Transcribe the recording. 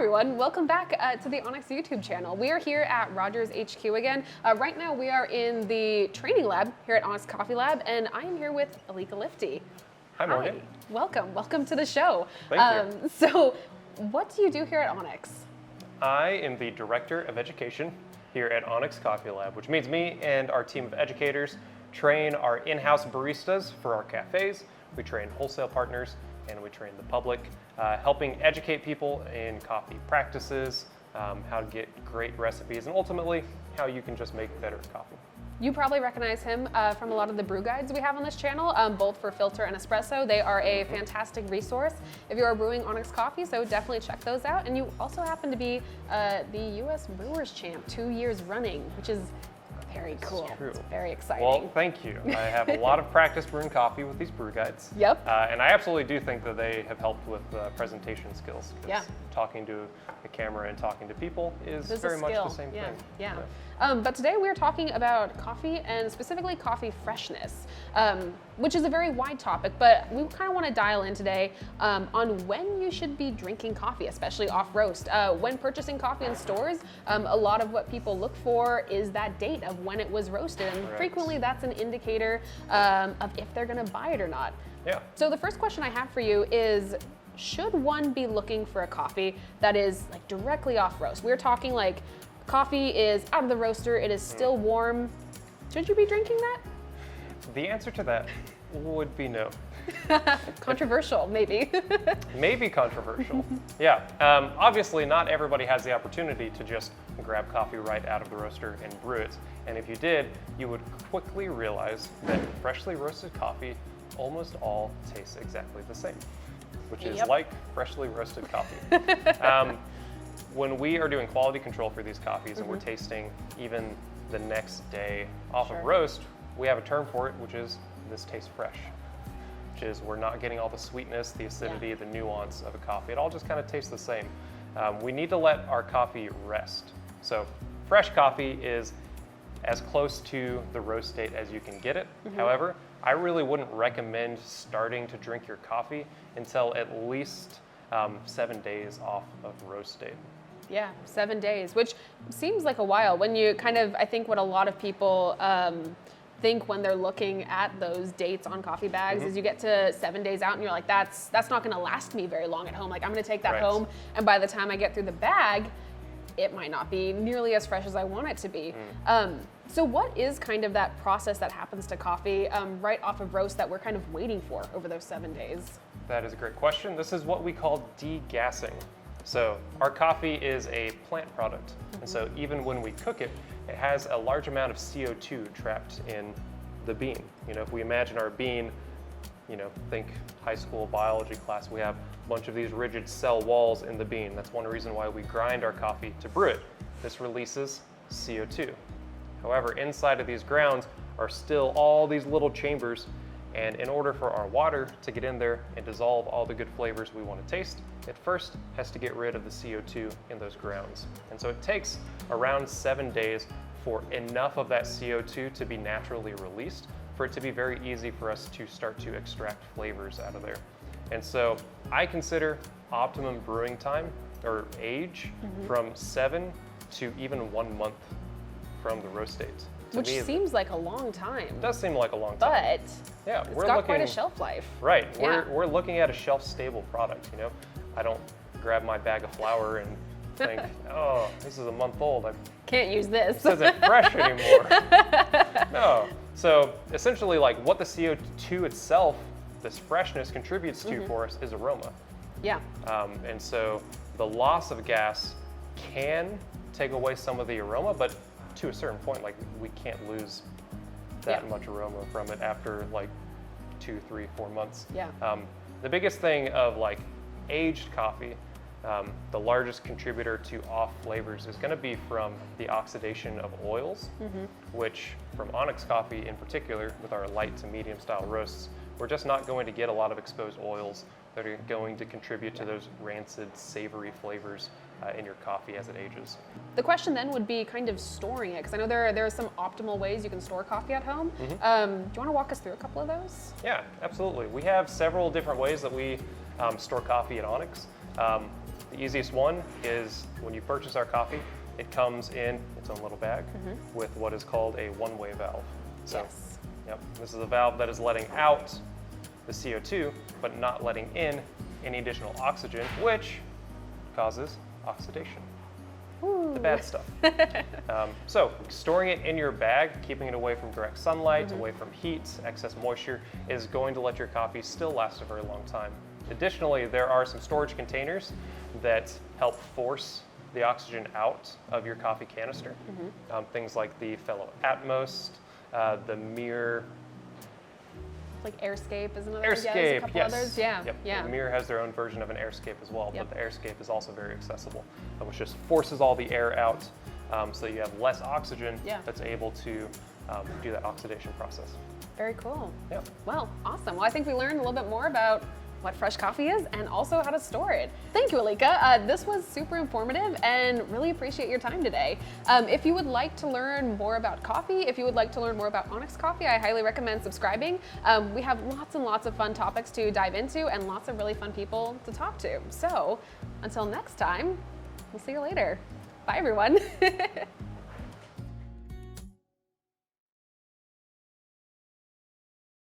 everyone, welcome back to the Onyx YouTube channel. We are here at Rogers HQ again. Right now we are in the training lab here at Onyx Coffee Lab, and I am here with Elika Liftee. Hi, Morgan. Welcome to the show. Thank you. So, what do you do here at Onyx? I am the Director of Education here at Onyx Coffee Lab, which means me and our team of educators train our in-house baristas for our cafes. We train wholesale partners, and we train the public, helping educate people in coffee practices, how to get great recipes, and ultimately how you can just make better coffee. You probably recognize him from a lot of the brew guides we have on this channel, both for filter and espresso. They are a fantastic resource if you are brewing Onyx coffee, so definitely check those out. And you also happen to be the US Brewers Champ 2 years running, which is very cool. It's true. It's very exciting. Well, thank you. I have a lot of practice brewing coffee with these brew guides. Yep. And I absolutely do think that they have helped with presentation skills. Yeah. Talking to the camera and talking to people is This very a much skill. the same Yeah. thing. Yeah. But today we're talking about coffee and specifically coffee freshness, which is a very wide topic, but we kind of want to dial in today on when you should be drinking coffee, especially off roast. When purchasing coffee in stores, a lot of what people look for is that date of when it was roasted, and frequently that's an indicator of if they're going to buy it or not. Yeah. So the first question I have for you is, should one be looking for a coffee that is like directly off roast? We're talking like coffee is out of the roaster, it is still warm. Should you be drinking that? The answer to that would be no. Controversial, maybe. Maybe controversial. Yeah. Obviously, not everybody has the opportunity to just grab coffee right out of the roaster and brew it. And if you did, you would quickly realize that freshly roasted coffee almost all tastes exactly the same, which is like freshly roasted coffee. When we are doing quality control for these coffees and we're tasting even the next day off of roast, we have a term for it, which is this tastes fresh, which is we're not getting all the sweetness, the acidity, the nuance of a coffee. It all just kind of tastes the same. We need to let our coffee rest. So fresh coffee is as close to the roast date as you can get it. However, I really wouldn't recommend starting to drink your coffee until at least 7 days off of roast date. Yeah, 7 days, which seems like a while. When you kind of, I think what a lot of people think when they're looking at those dates on coffee bags is you get to 7 days out and you're like, that's not gonna last me very long at home. Like I'm gonna take that home, and by the time I get through the bag, it might not be nearly as fresh as I want it to be. So what is kind of that process that happens to coffee right off of roast that we're kind of waiting for over those 7 days? That is a great question. This is what we call degassing. So our coffee is a plant product. And so even when we cook it, it has a large amount of CO2 trapped in the bean. You know, if we imagine our bean, you know, think high school biology class, we have a bunch of these rigid cell walls in the bean. That's one reason why we grind our coffee to brew it. This releases CO2. However, inside of these grounds are still all these little chambers, and in order for our water to get in there and dissolve all the good flavors we want to taste, it first has to get rid of the CO2 in those grounds. And so it takes around 7 days for enough of that CO2 to be naturally released for it to be very easy for us to start to extract flavors out of there. And so I consider optimum brewing time or age from 7 to even 1 month from the roast date. Which seems like a long time. It does seem like a long time. But yeah, it's got quite a shelf life. Right, Yeah. we're looking at a shelf-stable product, you know? I don't grab my bag of flour and think, oh, this is a month old. I can't use this. This isn't fresh anymore. No. So essentially, like what the CO2 itself, this freshness contributes to for us is aroma. Yeah. And so the loss of gas can take away some of the aroma, but to a certain point, like we can't lose that much aroma from it after like 2, 3, 4 months. Yeah. The biggest thing of like aged coffee, the largest contributor to off flavors is going to be from the oxidation of oils, which from Onyx coffee in particular, with our light to medium style roasts, we're just not going to get a lot of exposed oils that are going to contribute to those rancid, savory flavors in your coffee as it ages. The question then would be kind of storing it, because I know there are some optimal ways you can store coffee at home. Do you want to walk us through a couple of those? Yeah, absolutely. We have several different ways that we store coffee at Onyx. The easiest one is when you purchase our coffee, it comes in its own little bag with what is called a one-way valve. So, Yes. yep, this is a valve that is letting out the CO2, but not letting in any additional oxygen, which causes oxidation. Ooh. The bad stuff. So storing it in your bag, keeping it away from direct sunlight, away from heat, excess moisture, is going to let your coffee still last a very long time. Additionally, there are some storage containers that help force the oxygen out of your coffee canister. Things like the Fellow Atmos, the Mirror. Like Airscape is another. Airscape, a couple yes. others. Yeah. Yep. Yeah. The Mirror has their own version of an Airscape as well, Yep. but the Airscape is also very accessible, which just forces all the air out, so you have less oxygen that's able to do that oxidation process. Very cool. Yep. Well, awesome. Well, I think we learned a little bit more about what fresh coffee is and also how to store it. Thank you, Elika. This was super informative and really appreciate your time today. If you would like to learn more about coffee, if you would like to learn more about Onyx Coffee, I highly recommend subscribing. We have lots and lots of fun topics to dive into and lots of really fun people to talk to. So until next time, we'll see you later. Bye, everyone.